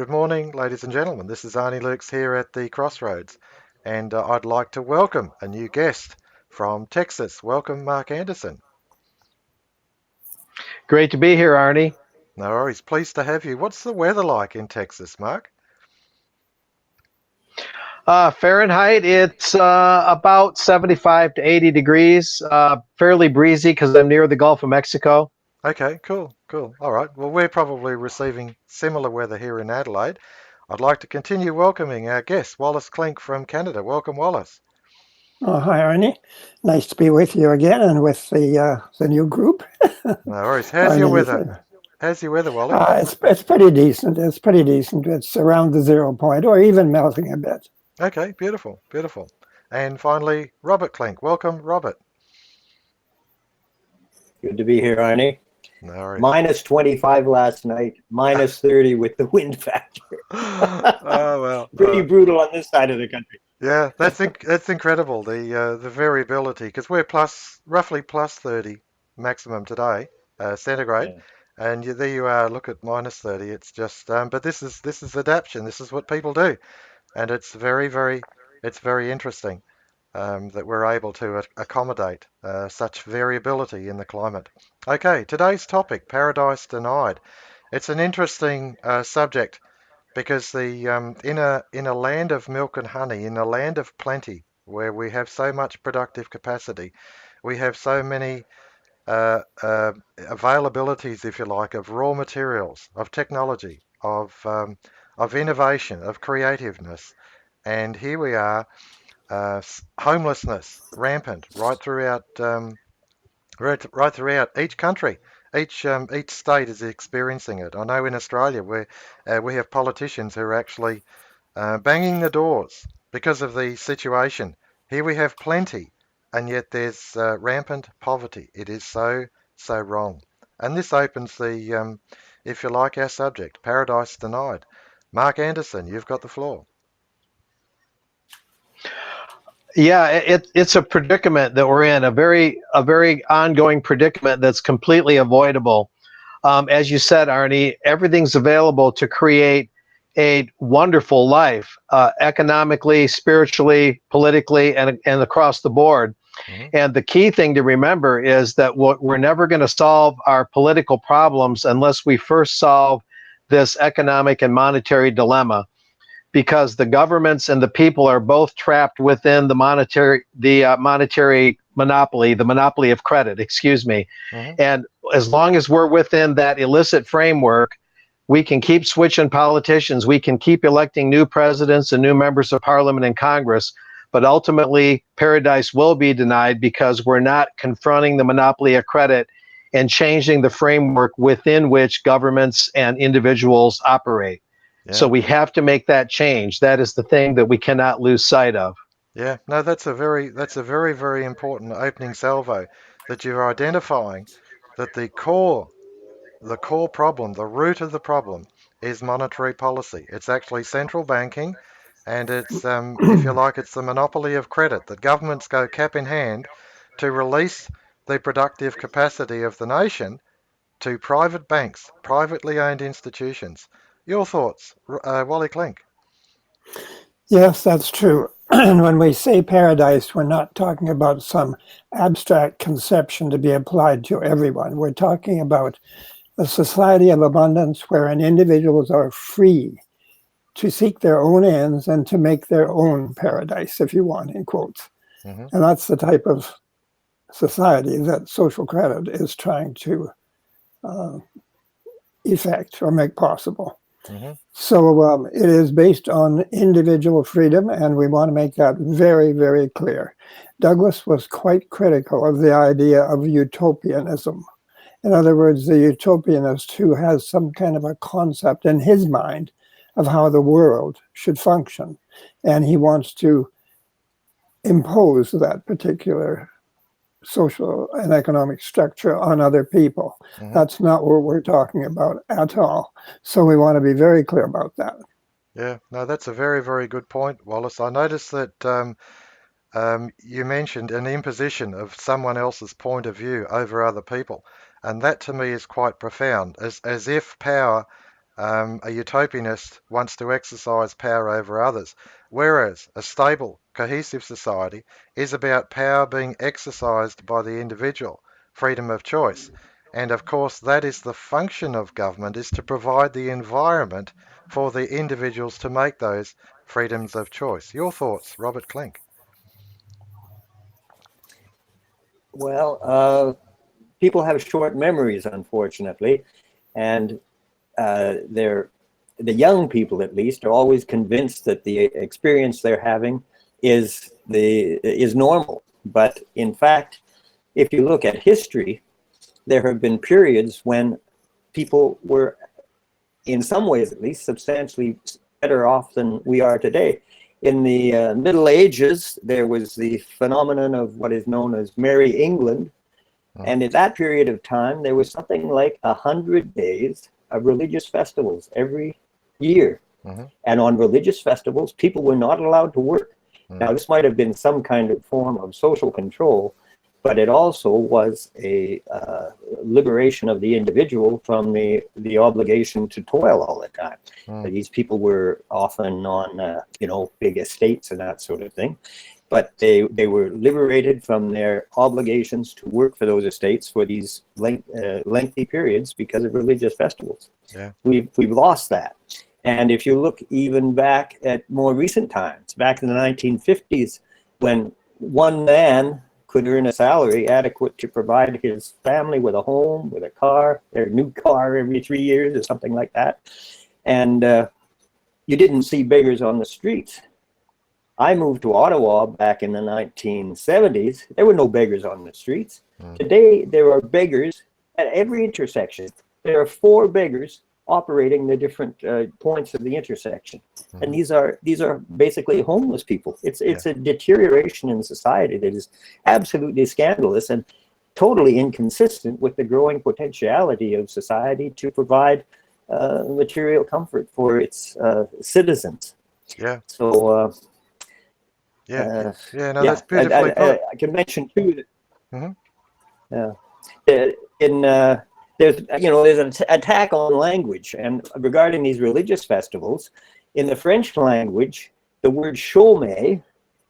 Good morning, ladies and gentlemen. This is Arnis Luks here at the Crossroads, and I'd like to welcome a new guest from Texas. Welcome, Mark Anderson. Great to be here, Arnie. No worries. Pleased to have you. What's the weather like in Texas, Mark? Fahrenheit, it's about 75 to 80 degrees, fairly breezy because I'm near the Gulf of Mexico. Okay, cool. All right. Well, we're probably receiving similar weather here in Adelaide. I'd like to continue welcoming our guest, Wallace Klinck from Canada. Welcome, Wallace. Oh, hi, Arnie. Nice to be with you again and with the new group. No worries. How's your Arnie, weather? How's your weather, Wally? it's pretty decent. It's pretty decent. It's around the 0 point or even melting a bit. Okay, beautiful. And finally, Robert Klinck. Welcome, Robert. Good to be here, Arnie. No worries. Minus 25 last night, minus 30 with the wind factor. Oh well. Pretty brutal on this side of the country. Yeah, that's incredible. The variability because we're roughly plus 30 maximum today, centigrade, Yeah. and there you are. Look at minus 30. It's just but this is adaptation. This is what people do, and it's very interesting that we're able to accommodate such variability in the climate. Okay, today's topic: paradise denied. It's an interesting subject because the in a land of milk and honey, in a land of plenty, where we have so much productive capacity, we have so many availabilities, if you like, of raw materials, of technology, of innovation, of creativeness, and here we are, homelessness rampant right throughout each country. Each state is experiencing it. I know in Australia where we have politicians who are actually banging the doors because of the situation. Here we have plenty, and yet there's rampant poverty. It is so wrong. And this opens if you like, our subject, paradise denied. Mark Anderson, you've got the floor. Yeah, it's a predicament that we're in, a very ongoing predicament that's completely avoidable. As you said, Arnie, everything's available to create a wonderful life, economically, spiritually, politically, and across the board. Hmm. And the key thing to remember is that we're never going to solve our political problems unless we first solve this economic and monetary dilemma, because the governments and the people are both trapped within the monetary monopoly, the monopoly of credit, excuse me. Hmm. And as long as we're within that illicit framework, we can keep switching politicians, we can keep electing new presidents and new members of parliament and Congress, but ultimately paradise will be denied because we're not confronting the monopoly of credit and changing the framework within which governments and individuals operate. So Yeah. we have to make that change. That is the thing that we cannot lose sight of. Yeah, no, that's a very important opening salvo that you're identifying that the core problem, the root of the problem is monetary policy. It's actually central banking, and it's if you like, it's the monopoly of credit that governments go cap in hand to release the productive capacity of the nation to private banks, privately owned institutions. Your thoughts, Wally Clink? Yes, that's true. And when we say paradise, we're not talking about some abstract conception to be applied to everyone. We're talking about a society of abundance wherein individuals are free to seek their own ends and to make their own paradise, if you want, in quotes. Hmm. And that's the type of society that social credit is trying to uh, effect or make possible. Hmm. So it is based on individual freedom, and we want to make that very, very clear. Douglas was quite critical of the idea of utopianism. In other words, the utopianist who has some kind of a concept in his mind of how the world should function, and he wants to impose that particular social and economic structure on other people. Hmm. That's not what we're talking about at all. So we want to be very clear about that. Yeah, no, that's a very good point, Wallace. I noticed that you mentioned an imposition of someone else's point of view over other people, and that to me is quite profound, as if power A utopianist wants to exercise power over others, whereas a stable, cohesive society is about power being exercised by the individual, freedom of choice. And of course, that is the function of government, is to provide the environment for the individuals to make those freedoms of choice. Your thoughts, Robert Klinck? Well, people have short memories, unfortunately, and they're the young people, at least, are always convinced that the experience they're having is normal. But in fact, if you look at history, there have been periods when people were, in some ways at least, substantially better off than we are today. In the Middle Ages, there was the phenomenon of what is known as Merry England. And in that period of time, there was something like 100 days of religious festivals every year. And on religious festivals, people were not allowed to work. Now, this might have been some kind of form of social control, but it also was a liberation of the individual from the obligation to toil all the time. These people were often on, big estates and that sort of thing, but they were liberated from their obligations to work for those estates for these lengthy periods because of religious festivals. Yeah. We've lost that. And if you look even back at more recent times, back in the 1950s, when one man could earn a salary adequate to provide his family with a home, with a car, their new car every 3 years or something like that. And you didn't see beggars on the streets. I moved to Ottawa back in the 1970s. There were no beggars on the streets. Today, there are beggars at every intersection. There are 4 beggars operating the different points of the intersection. And these are basically homeless people. It's a deterioration in society that is absolutely scandalous and totally inconsistent with the growing potentiality of society to provide material comfort for its citizens. Yeah. So that's beautifully put. I can mention too that there's an attack on language, and regarding these religious festivals, in the French language, the word chômer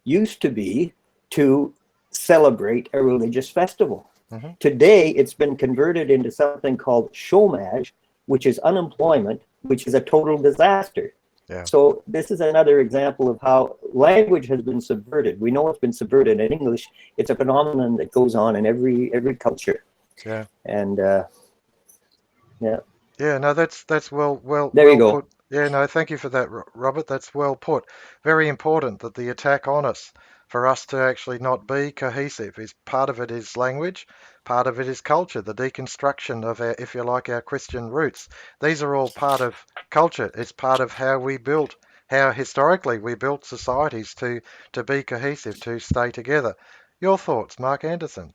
used to be to celebrate a religious festival. Today, it's been converted into something called chômage, which is unemployment, which is a total disaster. Yeah. So this is another example of how language has been subverted. We know it's been subverted in English. It's a phenomenon that goes on in every culture. Yeah. And no, that's well there you go. put. Yeah, no, thank you for that, Robert. That's well put. Very important that the attack on us, for us to actually not be cohesive, is part of it is language, part of it is culture, the deconstruction of our, if you like, our Christian roots. These are all part of culture. It's part of how we built, how historically we built societies to be cohesive, to stay together. Your thoughts, Mark Anderson?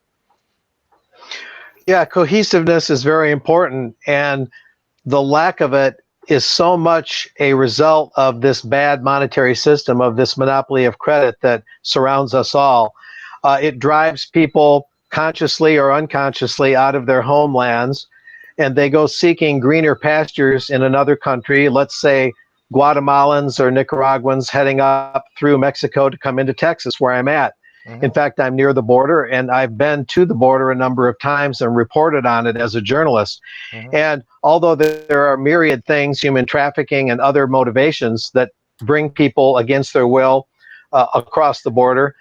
Yeah, cohesiveness is very important, and the lack of it is so much a result of this bad monetary system, of this monopoly of credit that surrounds us all. It drives people consciously or unconsciously out of their homelands, and they go seeking greener pastures in another country, let's say Guatemalans or Nicaraguans heading up through Mexico to come into Texas, where I'm at. In fact, I'm near the border, and I've been to the border a number of times and reported on it as a journalist. And although there are myriad things, human trafficking and other motivations that bring people against their will across the border,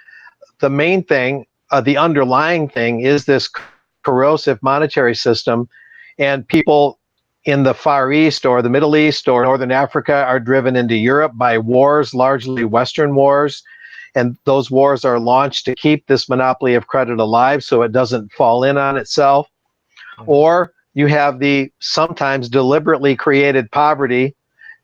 the main thing, the underlying thing, is this corrosive monetary system. And people in the Far East or the Middle East or Northern Africa are driven into Europe by wars, largely Western wars. And those wars are launched to keep this monopoly of credit alive so it doesn't fall in on itself. Or you have the sometimes deliberately created poverty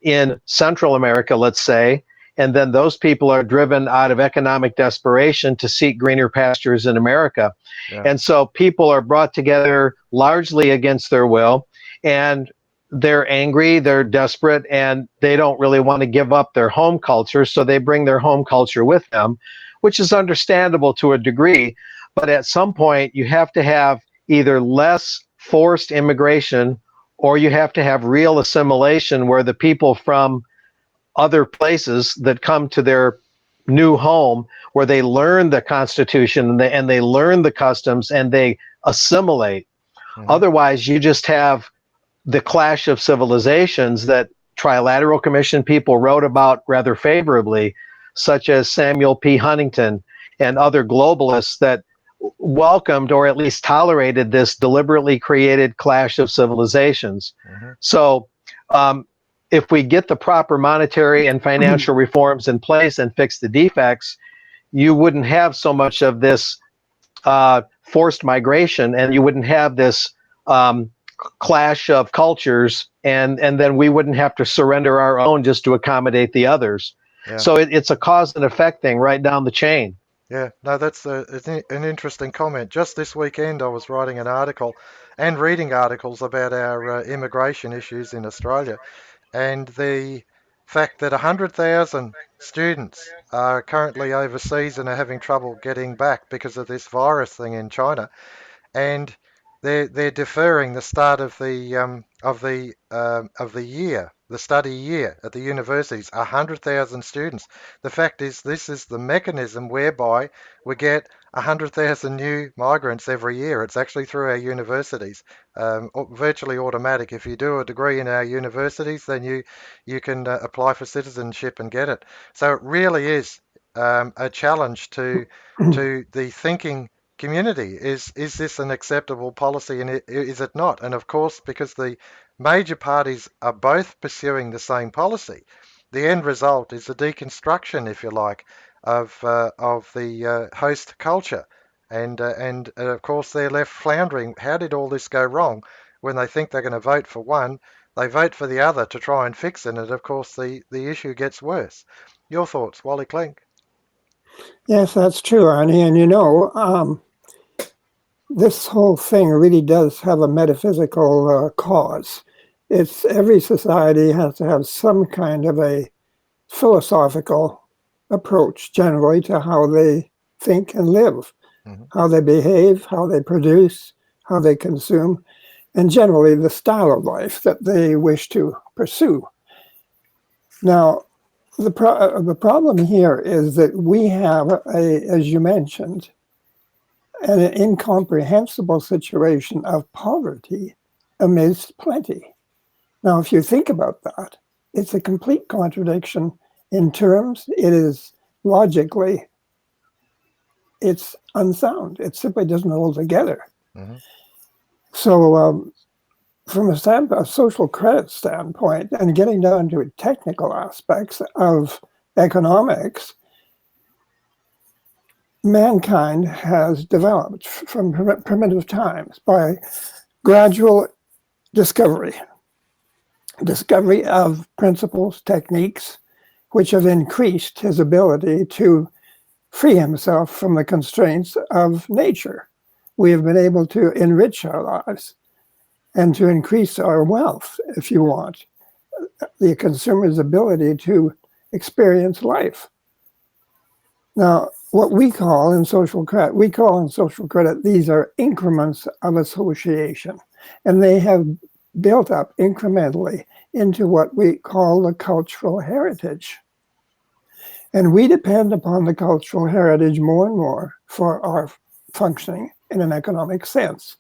in Central America, let's say, and then those people are driven out of economic desperation to seek greener pastures in America. And so people are brought together largely against their will, and they're angry, they're desperate, and they don't really want to give up their home culture, so they bring their home culture with them, which is understandable to a degree. But at some point, you have to have either less forced immigration or you have to have real assimilation where the people from other places that come to their new home, where they learn the Constitution and they learn the customs and they assimilate. Hmm. Otherwise, you just have the clash of civilizations that Trilateral Commission people wrote about rather favorably, such as Samuel P. Huntington and other globalists that welcomed or at least tolerated this deliberately created clash of civilizations. Hmm. So, if we get the proper monetary and financial reforms in place and fix the defects, you wouldn't have so much of this forced migration, and you wouldn't have this clash of cultures, and then we wouldn't have to surrender our own just to accommodate the others. Yeah. So it's a cause and effect thing right down the chain. Yeah, no, that's an interesting comment. Just this weekend, I was writing an article and reading articles about our immigration issues in Australia, and the fact that 100,000 students are currently overseas and are having trouble getting back because of this virus thing in China, and they're deferring the start of the year, the study year at the universities. 100,000 students. The fact is, this is the mechanism whereby we get 100,000 new migrants every year. It's actually through our universities, virtually automatic. If you do a degree in our universities, then you can apply for citizenship and get it. So it really is a challenge to the thinking community. Is this an acceptable policy, and is it not? And of course, because the major parties are both pursuing the same policy, the end result is a deconstruction, if you like, of the host culture, and of course they're left floundering. How did all this go wrong? When they think they're going to vote for one, they vote for the other to try and fix it, and of course the issue gets worse. Your thoughts, Wally Klinck? Yes, that's true, Arnie. And this whole thing really does have a metaphysical cause. It's every society has to have some kind of a philosophical approach generally to how they think and live, Hmm. how they behave, how they produce, how they consume, and generally the style of life that they wish to pursue. Now, the problem here is that we have, as you mentioned, an incomprehensible situation of poverty amidst plenty. Now, if you think about that, it's a complete contradiction in terms. It is logically, it's unsound. It simply doesn't hold together. Hmm. So, from a social credit standpoint, and getting down to technical aspects of economics, mankind has developed from primitive times by gradual discovery of principles, techniques, which have increased his ability to free himself from the constraints of nature. We have been able to enrich our lives and to increase our wealth, if you want, the consumer's ability to experience life. Now, what we call in social credit, these are increments of association, and they have built up incrementally into what we call the cultural heritage. And we depend upon the cultural heritage more and more for our functioning in an economic sense.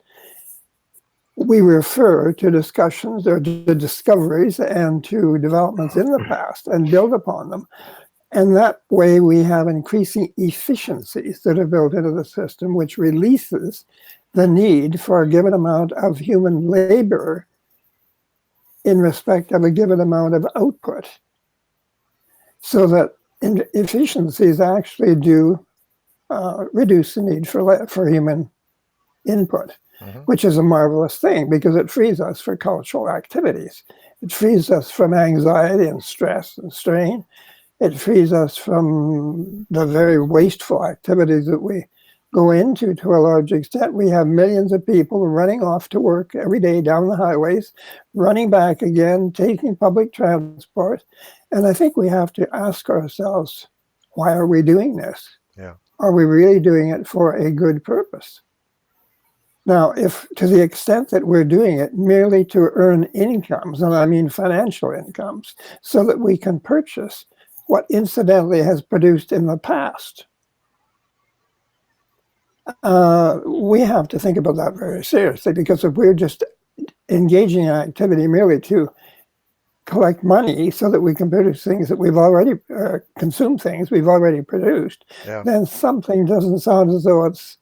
We refer to discussions or to discoveries and to developments in the past and build upon them. And that way we have increasing efficiencies that are built into the system, which releases the need for a given amount of human labor in respect of a given amount of output. So that efficiencies actually do reduce the need for human input, Hmm. which is a marvelous thing because it frees us for cultural activities. It frees us from anxiety and stress and strain. It frees us from the very wasteful activities that we go into to a large extent. We have millions of people running off to work every day down the highways, running back again, taking public transport. And I think we have to ask ourselves, why are we doing this? Yeah. Are we really doing it for a good purpose? Now, if to the extent that we're doing it merely to earn incomes, and I mean financial incomes, so that we can purchase what incidentally has produced in the past, we have to think about that very seriously, because if we're just engaging in activity merely to collect money so that we can produce things that we've already consumed, things we've already produced, Yeah. then something doesn't sound as though it's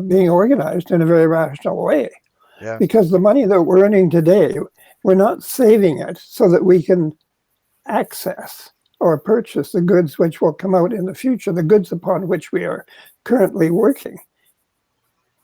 being organized in a very rational way. Yeah. Because the money that we're earning today, we're not saving it so that we can access or purchase the goods which will come out in the future, the goods upon which we are currently working.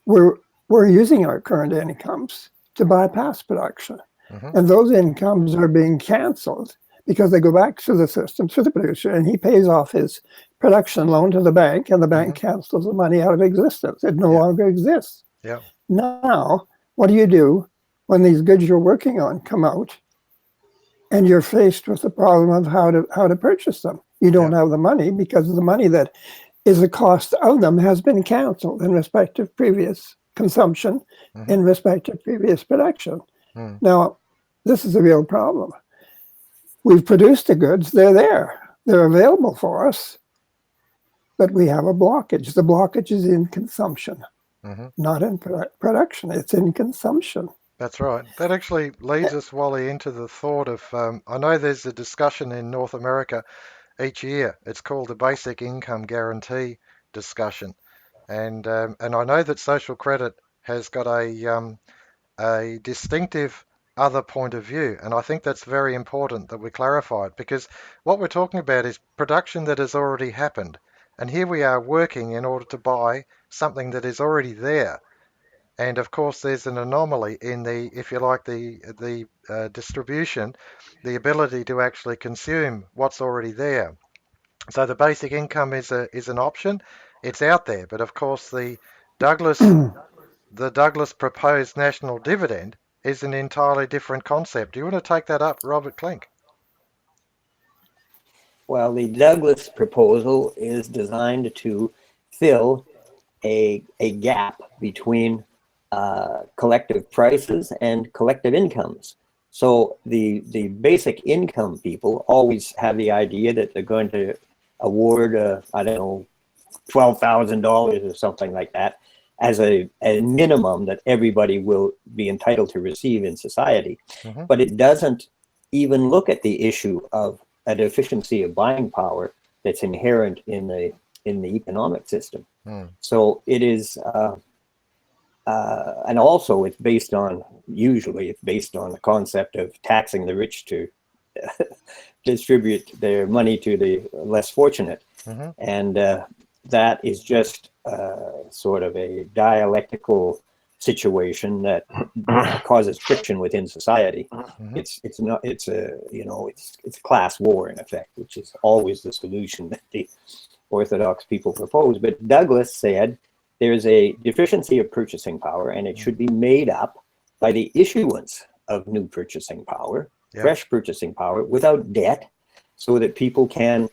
We're using our current incomes to buy past production. Mm-hmm. And those incomes are being canceled because they go back to the system, to the producer, and he pays off his production loan to the bank, and the bank cancels the money out of existence. It no longer exists. Yeah. Now, what do you do when these goods you're working on come out and you're faced with the problem of how to purchase them? You don't have the money because the money that is the cost of them has been canceled in respect of previous consumption, in respect of previous production. Now, this is a real problem. We've produced the goods, they're there, they're available for us, but we have a blockage. The blockage is in consumption, not in production, it's in consumption. That's right. That actually leads us, Wally, into the thought of, I know there's a discussion in North America each year. It's called the Basic Income Guarantee discussion. And I know that social credit has got a distinctive other point of view. And I think that's very important that we clarify it, because what we're talking about is production that has already happened. And here we are working in order to buy something that is already there. And of course, there's an anomaly in the, if you like, the distribution, the ability to actually consume what's already there. So the basic income is an option. It's out there, but of course Douglas the Douglas proposed national dividend is an entirely different concept. Do you want to take that up, Robert Klinck? Well, the Douglas proposal is designed to fill a gap between collective prices and collective incomes. So the basic income people always have the idea that they're going to award, I don't know, $12,000 or something like that as a minimum that everybody will be entitled to receive in society. But it doesn't even look at the issue of a deficiency of buying power that's inherent in the economic system. So it is, and also it's based on, usually it's based on the concept of taxing the rich to distribute their money to the less fortunate. And that is just sort of a dialectical situation that causes friction within society. It's a class war in effect, which is always the solution that the orthodox people propose. But Douglas said there's a deficiency of purchasing power, and it should be made up by the issuance of new purchasing power, fresh purchasing power, without debt, so that people can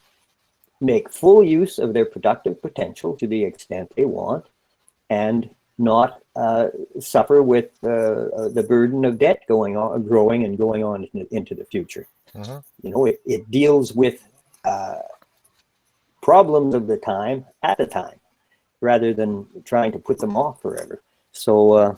make full use of their productive potential to the extent they want, and not suffer with the burden of debt growing and going on into the future. It deals with problems of the time at the time, rather than trying to put them off forever. So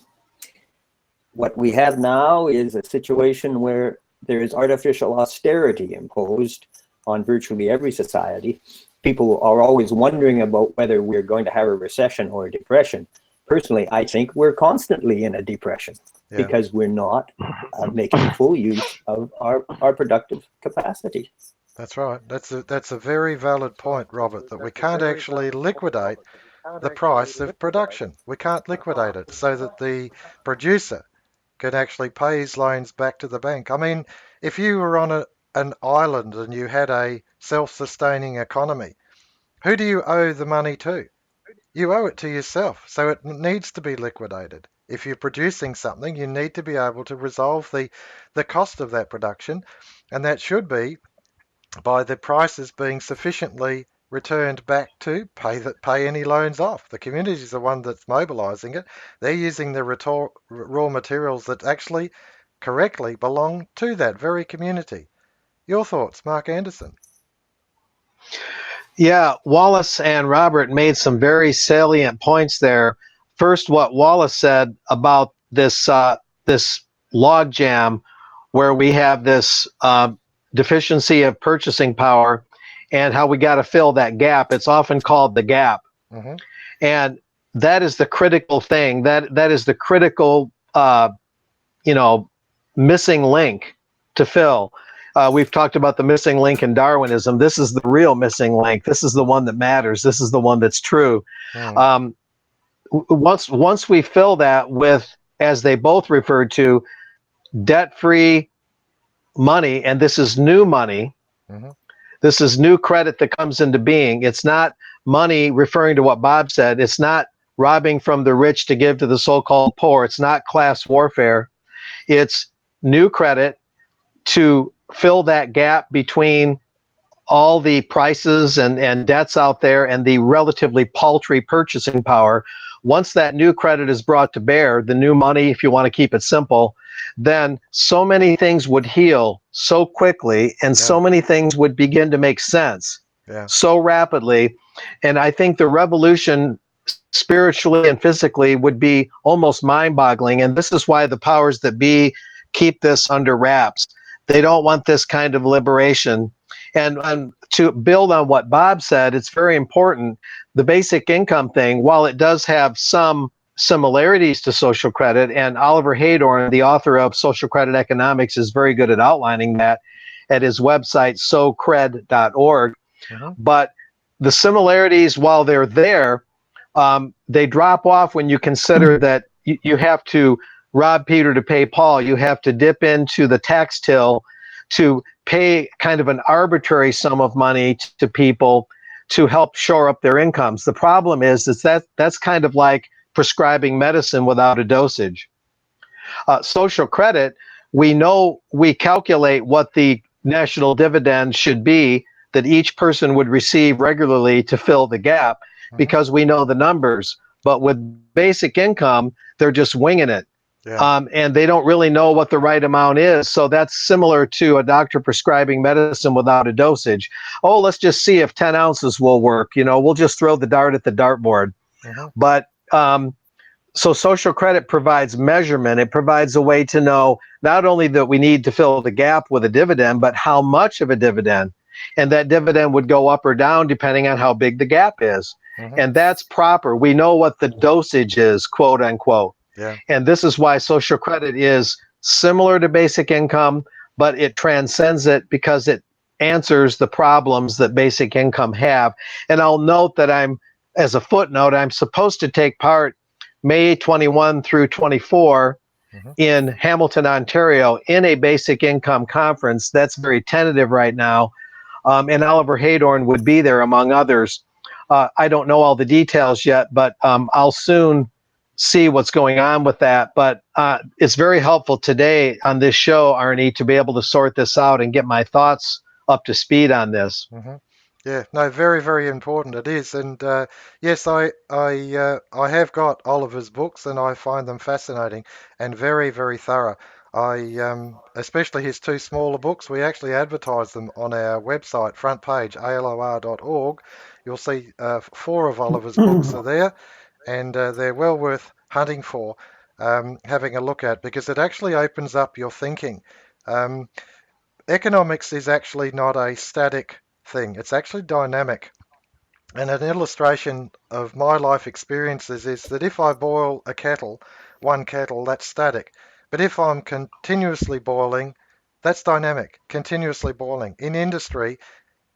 what we have now is a situation where there is artificial austerity imposed on virtually every society. People are always wondering about whether we're going to have a recession or a depression. Personally, I think we're constantly in a depression because we're not making full use of our productive capacity. That's right. That's a very valid point, Robert, that we can't actually liquidate the price of production. We can't liquidate it so that the producer can actually pay his loans back to the bank. I mean, if you were on an island and you had a self-sustaining economy, who do you owe the money to? You owe it to yourself, so it needs to be liquidated. If you're producing something, you need to be able to resolve the cost of that production, and that should be by the prices being sufficiently returned back to pay any loans off. The community is the one that's mobilising it. They're using the raw materials that actually correctly belong to that very community. Your thoughts, Mark Anderson? Yeah, Wallace and Robert made some very salient points there. First, what Wallace said about this log jam, where we have this deficiency of purchasing power, and how we got to fill that gap. It's often called the gap, Mm-hmm. and that is the critical thing. That is the critical, you know, missing link to fill. We've talked about the missing link in Darwinism. This is the real missing link. This is the one that matters. This is the one that's true. Mm. Once we fill that with, as they both referred to, debt-free money, and this is new money. Mm-hmm. This is new credit that comes into being. It's not money, referring to what Bob said. It's not robbing from the rich to give to the so-called poor. It's not class warfare. It's new credit to fill that gap between all the prices and debts out there and the relatively paltry purchasing power. Once that new credit is brought to bear, the new money, if you want to keep it simple, then so many things would heal so quickly, and Yeah. so many things would begin to make sense Yeah. so rapidly. And I think the revolution, spiritually and physically, would be almost mind-boggling. And this is why the powers that be keep this under wraps. They don't want this kind of liberation. And to build on what Bob said, it's very important. The basic income thing, while it does have some similarities to social credit, and Oliver Haydorn, the author of Social Credit Economics, is very good at outlining that at his website, socred.org. Mm-hmm. But the similarities, while they're there, they drop off when you consider that you have to rob Peter to pay Paul. You have to dip into the tax till to pay kind of an arbitrary sum of money to people to help shore up their incomes. The problem is that that's kind of like prescribing medicine without a dosage. Social credit, we know, we calculate what the national dividend should be that each person would receive regularly to fill the gap, Mm-hmm. because we know the numbers. But with basic income, they're just winging it. Yeah. And they don't really know what the right amount is. So that's similar to a doctor prescribing medicine without a dosage. Oh, let's just see if 10 ounces will work. You know, we'll just throw the dart at the dartboard. Mm-hmm. But so social credit provides measurement. It provides a way to know not only that we need to fill the gap with a dividend, but how much of a dividend. And that dividend would go up or down depending on how big the gap is. Mm-hmm. And that's proper. We know what the dosage is, quote unquote. Yeah. And this is why social credit is similar to basic income, but it transcends it because it answers the problems that basic income have. And I'll note that as a footnote, I'm supposed to take part May 21 through 24 Mm-hmm. in Hamilton, Ontario, in a basic income conference. That's very tentative right now. And Oliver Haydorn would be there, among others. I don't know all the details yet, but I'll soon see what's going on with that. But it's very helpful today on this show, Arnie, to be able to sort this out and get my thoughts up to speed on this. Mm-hmm. Yeah, no, very, very important it is, and yes, I have got Oliver's books, and I find them fascinating and very, very thorough. Especially his two smaller books, we actually advertise them on our website, front page, alor.org. You'll see 4 of Oliver's books are there, and they're well worth hunting for, having a look at, because it actually opens up your thinking. Um, Economics is actually not a static thing. It's actually dynamic. And an illustration of my life experiences is that if I boil a kettle, one kettle, that's static. But if I'm continuously boiling, that's dynamic, continuously boiling. In industry,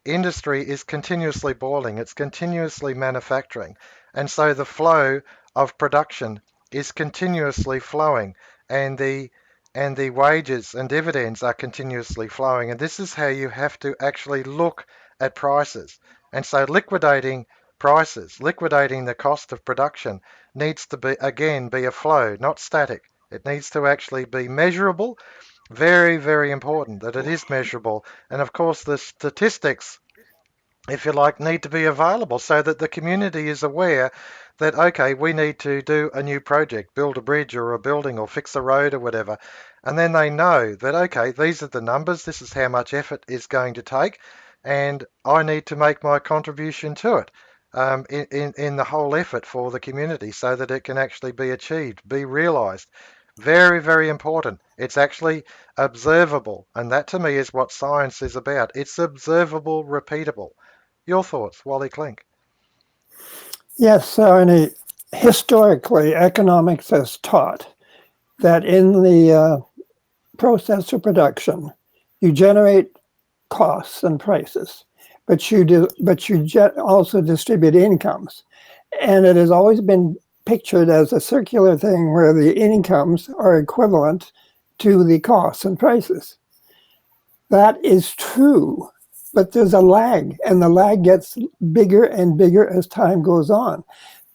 industry is continuously boiling, it's continuously manufacturing. And so the flow of production is continuously flowing, and the wages and dividends are continuously flowing. And this is how you have to actually look at prices. And so liquidating prices, liquidating the cost of production needs to be, again, be a flow, not static. It needs to actually be measurable. Very, very important that it is measurable. And of course, the statistics if you like, need to be available so that the community is aware that, okay, we need to do a new project, build a bridge or a building or fix a road or whatever. And then they know that, okay, these are the numbers, this is how much effort it's going to take, and I need to make my contribution to it. In the whole effort for the community so that it can actually be achieved, be realised. Very, very important. It's actually observable. And that to me is what science is about. It's observable, repeatable. Your thoughts, Wally Klinck? Yes, Arnie, historically, economics has taught that in the process of production, you generate costs and prices, but also distribute incomes. And it has always been pictured as a circular thing where the incomes are equivalent to the costs and prices. That is true, but there's a lag, and the lag gets bigger and bigger as time goes on.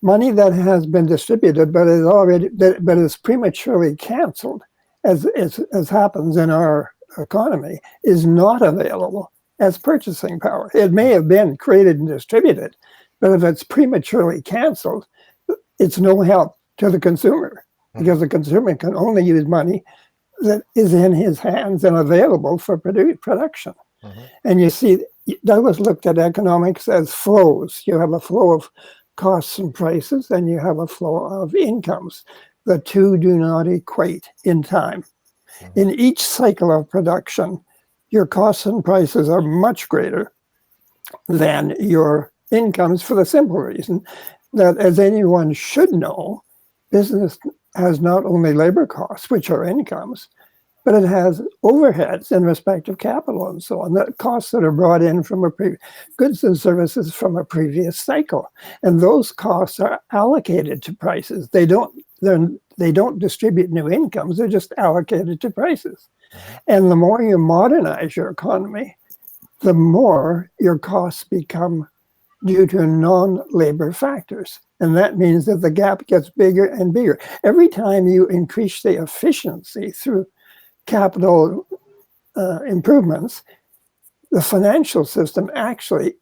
Money that has been distributed but is prematurely canceled, as happens in our economy, is not available as purchasing power. It may have been created and distributed, but if it's prematurely canceled, it's no help to the consumer, because the consumer can only use money that is in his hands and available for production. And you see, Douglas looked at economics as flows. You have a flow of costs and prices, and you have a flow of incomes. The two do not equate in time. In each cycle of production, your costs and prices are much greater than your incomes, for the simple reason that, as anyone should know, business has not only labor costs, which are incomes, but it has overheads in respect of capital and so on, the costs that are brought in from goods and services from a previous cycle. And those costs are allocated to prices. They don't distribute new incomes, they're just allocated to prices. And the more you modernize your economy, the more your costs become due to non-labor factors. And that means that the gap gets bigger and bigger. Every time you increase the efficiency through capital improvements, the financial system actually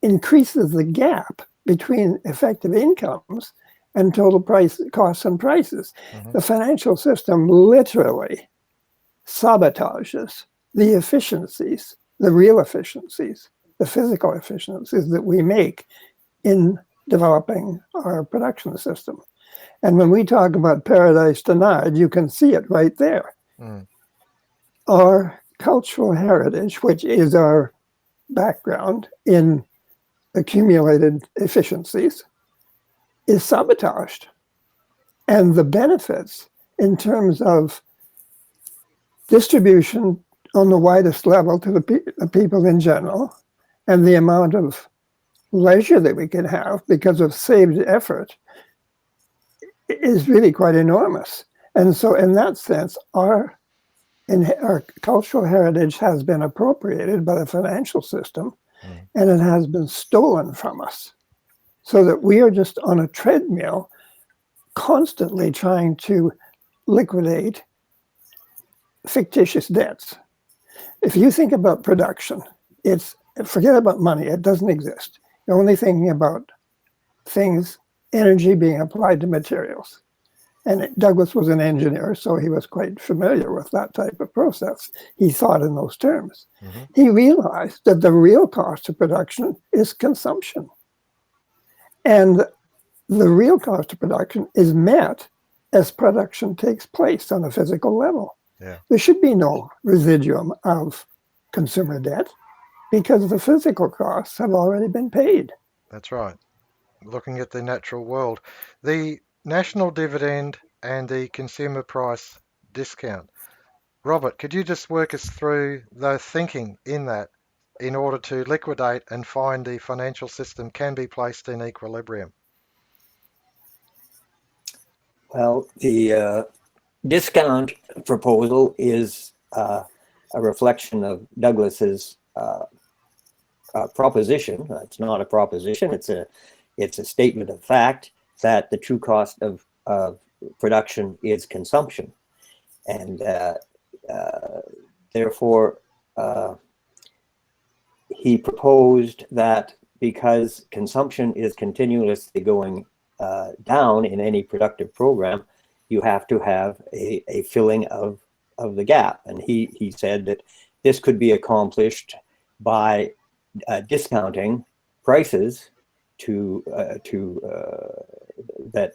increases the gap between effective incomes and total costs and prices. The financial system literally sabotages the efficiencies, the real efficiencies, the physical efficiencies that we make in developing our production system. And when we talk about paradise denied, you can see it right there. Our cultural heritage, which is our background in accumulated efficiencies, is sabotaged. And the benefits in terms of distribution on the widest level to the people in general, and the amount of leisure that we can have because of saved effort, is really quite enormous. And so in that sense, our cultural heritage has been appropriated by the financial system, and it has been stolen from us, so that we are just on a treadmill constantly trying to liquidate fictitious debts. If you think about production, forget about money, it doesn't exist. You're only thinking about things, energy being applied to materials. And Douglas was an engineer, so he was quite familiar with that type of process. He thought in those terms. He realized that the real cost of production is consumption. And the real cost of production is met as production takes place on a physical level. There should be no residuum of consumer debt, because the physical costs have already been paid. That's right. Looking at the natural world. The national dividend and the consumer price discount. Robert, could you just work us through the thinking in that in order to liquidate and find the financial system can be placed in equilibrium? Well, the discount proposal is a reflection of Douglas's proposition. It's not a proposition, it's a statement of fact that the true cost of production is consumption. And therefore, he proposed that because consumption is continuously going down in any productive program, you have to have a filling of the gap. And he said that this could be accomplished by discounting prices that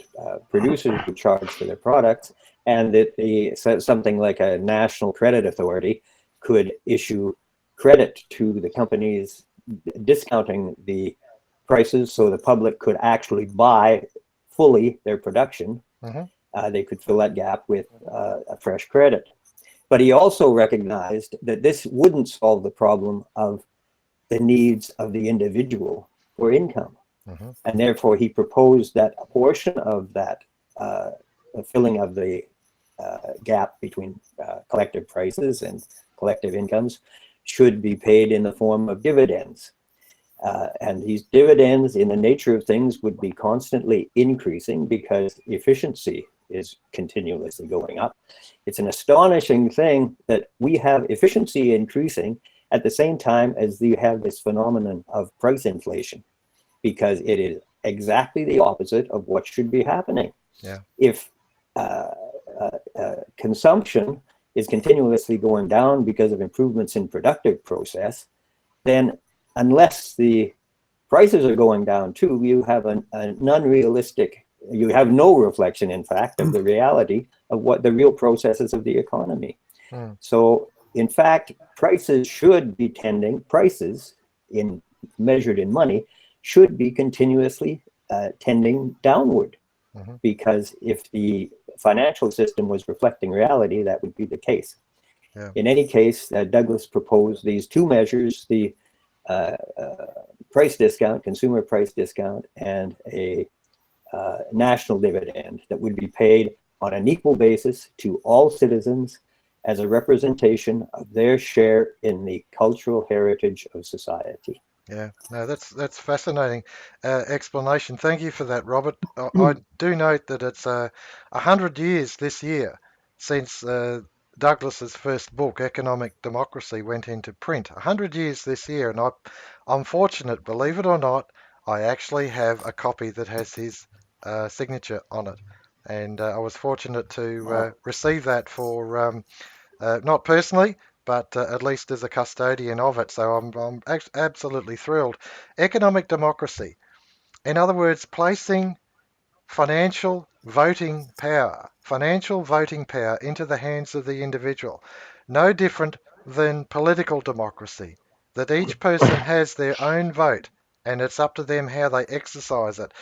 producers would charge for their products, and that something like a national credit authority could issue credit to the companies discounting the prices so the public could actually buy fully their production. They could fill that gap with a fresh credit. But he also recognized that this wouldn't solve the problem of the needs of the individual for income. And therefore, he proposed that a portion of that filling of the gap between collective prices and collective incomes should be paid in the form of dividends. And these dividends, in the nature of things, would be constantly increasing because efficiency is continuously going up. It's an astonishing thing that we have efficiency increasing at the same time as you have this phenomenon of price inflation, because it is exactly the opposite of what should be happening. Yeah. If consumption is continuously going down because of improvements in productive process, then unless the prices are going down too, you have an unrealistic, you have no reflection, in fact, of the reality of what the real processes of the economy. So, in fact, prices measured in money, should be continuously tending downward. Because if the financial system was reflecting reality, that would be the case. Yeah. In any case, Douglas proposed these two measures, the price discount, consumer price discount, and a national dividend that would be paid on an equal basis to all citizens as a representation of their share in the cultural heritage of society. Yeah, no, that's fascinating explanation. Thank you for that, Robert. I do note that it's 100 years this year since Douglas's first book, Economic Democracy, went into print. 100 years this year, and I'm fortunate, believe it or not, I actually have a copy that has his signature on it, and I was fortunate to receive that for not personally, but at least as a custodian of it. So I'm absolutely thrilled. Economic democracy. In other words, placing financial voting power into the hands of the individual. No different than political democracy, that each person has their own vote and it's up to them how they exercise it.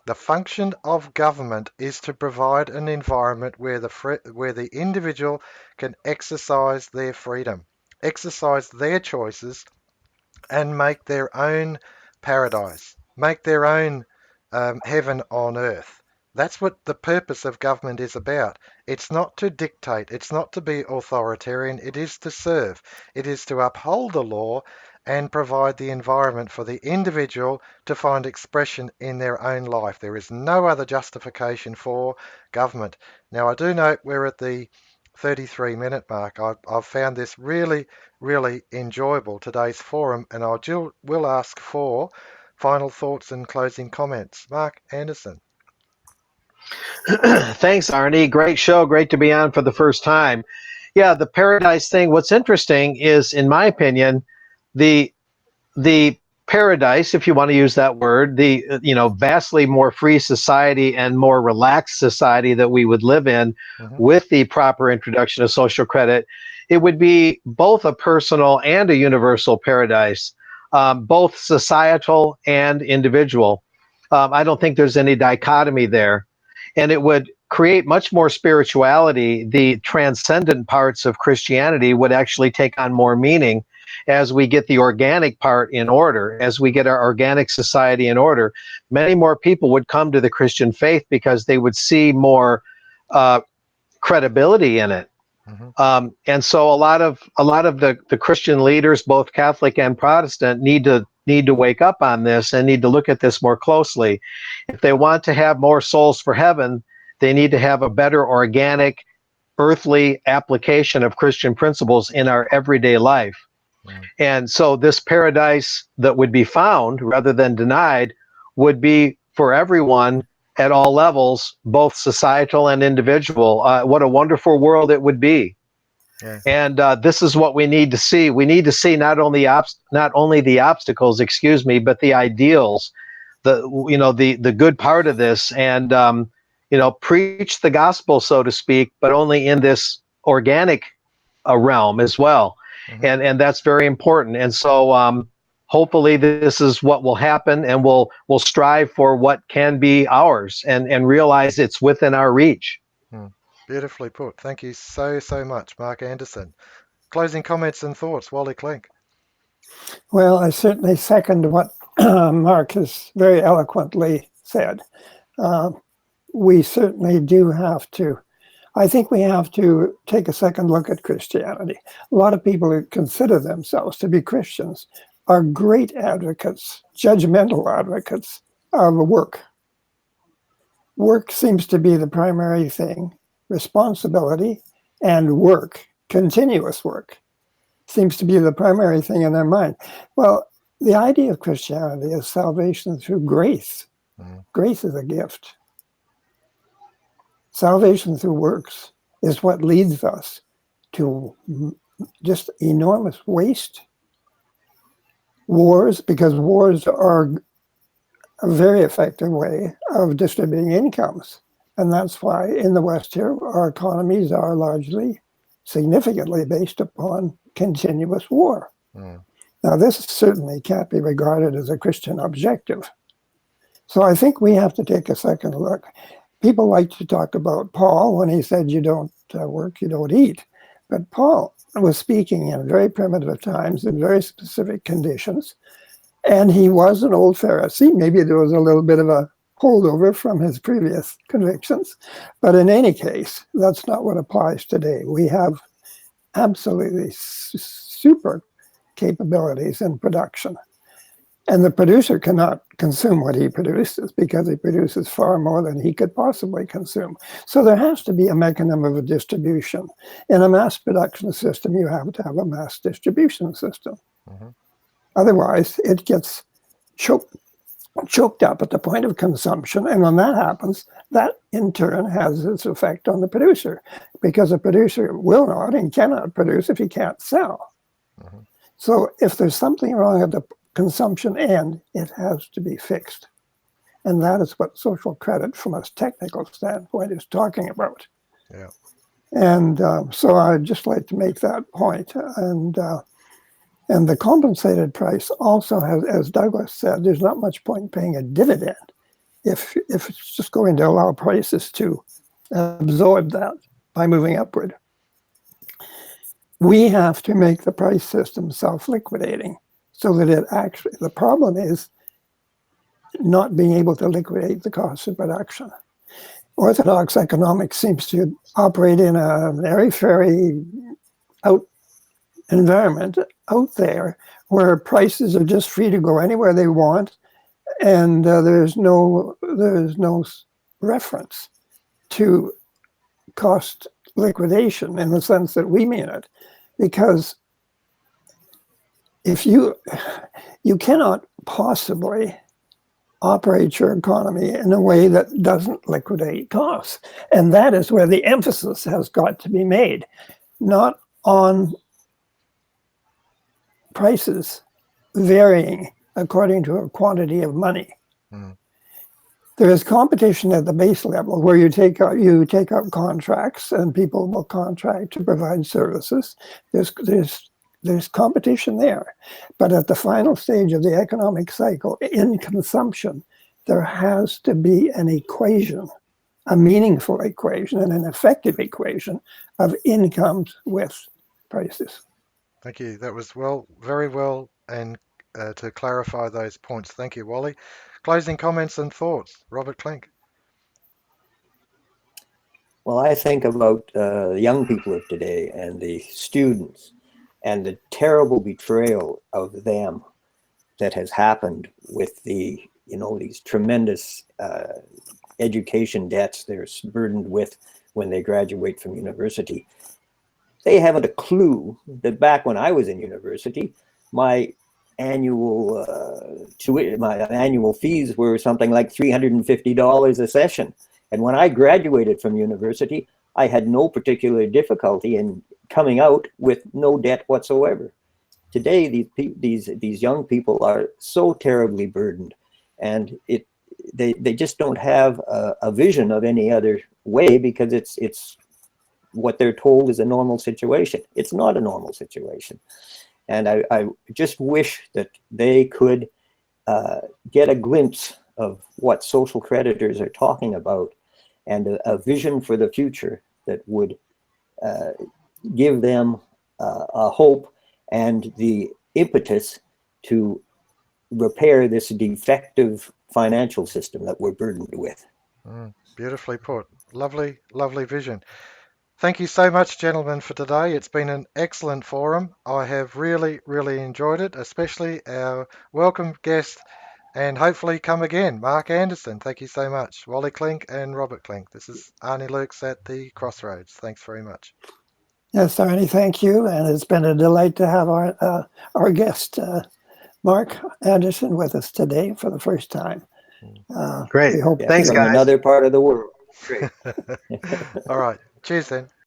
The function of government is to provide an environment where the individual can exercise their freedom, exercise their choices, and make their own paradise, make their own heaven on earth. That's what the purpose of government is about. It's not to dictate, it's not to be authoritarian, it is to serve. It is to uphold the law and provide the environment for the individual to find expression in their own life. There is no other justification for government. Now, I do note we're at the 33-minute mark. I've found this really, really enjoyable, today's forum, and will ask for final thoughts and closing comments. Mark Anderson. Thanks, Arnie. Great show. Great to be on for the first time. Yeah, the paradise thing. What's interesting is, in my opinion, the paradise, if you want to use that word, the vastly more free society and more relaxed society that we would live in with the proper introduction of social credit, it would be both a personal and a universal paradise, both societal and individual. I don't think there's any dichotomy there. And it would create much more spirituality. The transcendent parts of Christianity would actually take on more meaning as we get the organic part in order, as we get our organic society in order. Many more people would come to the Christian faith because they would see more credibility in it. And so a lot of the Christian leaders, both Catholic and Protestant, need to wake up on this and need to look at this more closely. If they want to have more souls for heaven, they need to have a better organic, earthly application of Christian principles in our everyday life. Mm. And so this paradise that would be found rather than denied would be for everyone at all levels, both societal and individual. What a wonderful world it would be. Yeah. And this is what we need to see. We need to see not only the obstacles, excuse me, but the ideals, the good part of this, and preach the gospel, so to speak, but only in this organic realm as well. Mm-hmm. And that's very important. And so hopefully this is what will happen, and we'll strive for what can be ours, and realize it's within our reach. Mm. Beautifully put. Thank you so, so much, Mark Anderson. Closing comments and thoughts, Wally Klinck. Well, I certainly second what Mark has very eloquently said. We certainly do have to, I think we have to take a second look at Christianity. A lot of people who consider themselves to be Christians are great advocates, judgmental advocates of work. Work seems to be the primary thing. Responsibility and work, continuous work, seems to be the primary thing in their mind. Well, the idea of Christianity is salvation through grace. Mm. Grace is a gift. Salvation through works is what leads us to just enormous waste. Wars, because wars are a very effective way of distributing incomes. And that's why in the West here, our economies are largely, significantly based upon continuous war. Mm. Now, this certainly can't be regarded as a Christian objective. So I think we have to take a second look. People like to talk about Paul when he said, you don't work, you don't eat. But Paul was speaking in very primitive times in very specific conditions. And he was an old Pharisee. Maybe there was a little bit of a holdover from his previous convictions. But in any case, that's not what applies today. We have absolutely super capabilities in production. And the producer cannot consume what he produces because he produces far more than he could possibly consume. So there has to be a mechanism of distribution. In a mass production system, you have to have a mass distribution system. Mm-hmm. Otherwise, it gets choked up at the point of consumption. And when that happens, that in turn has its effect on the producer, because a producer will not and cannot produce if he can't sell. Mm-hmm. So if there's something wrong at the consumption end, it has to be fixed. And that is what social credit from a technical standpoint is talking about. Yeah. And so I'd just like to make that point. And the compensated price also has, as Douglas said, there's not much point paying a dividend if it's just going to allow prices to absorb that by moving upward. We have to make the price system self-liquidating so that it actually, the problem is not being able to liquidate the cost of production. Orthodox economics seems to operate in a very environment out there where prices are just free to go anywhere they want, and there's no reference to cost liquidation in the sense that we mean it, because if you cannot possibly operate your economy in a way that doesn't liquidate costs, and that is where the emphasis has got to be made, not on prices varying according to a quantity of money. Mm. There is competition at the base level where you take up contracts and people will contract to provide services. There's competition there. But at the final stage of the economic cycle, in consumption, there has to be an equation, a meaningful equation and an effective equation of incomes with prices. Thank you. That was very well, and to clarify those points. Thank you, Wally. Closing comments and thoughts, Robert Klinck. Well, I think about the young people of today and the students and the terrible betrayal of them that has happened with the, these tremendous education debts they're burdened with when they graduate from university. they haven't a clue that back when I was in university, my annual my annual fees were something like $350 a session. And when I graduated from university, I had no particular difficulty in coming out with no debt whatsoever. Today, these young people are so terribly burdened, and they just don't have a vision of any other way, because it's what they're told is a normal situation. It's not a normal situation. And I just wish that they could get a glimpse of what social creditors are talking about, and a vision for the future that would give them a hope and the impetus to repair this defective financial system that we're burdened with. Beautifully put. Lovely, lovely vision. Thank you so much, gentlemen, for today. It's been an excellent forum. I have really, really enjoyed it, especially our welcome guest, and hopefully come again, Mark Anderson. Thank you so much. Wally Klinck and Robert Klinck. This is Arnis Luks at the Crossroads. Thanks very much. Yes, Arnie, thank you. And it's been a delight to have our guest, Mark Anderson, with us today for the first time. Great. We hope Thanks, from guys. another part of the world. Great. All right. Cheers then.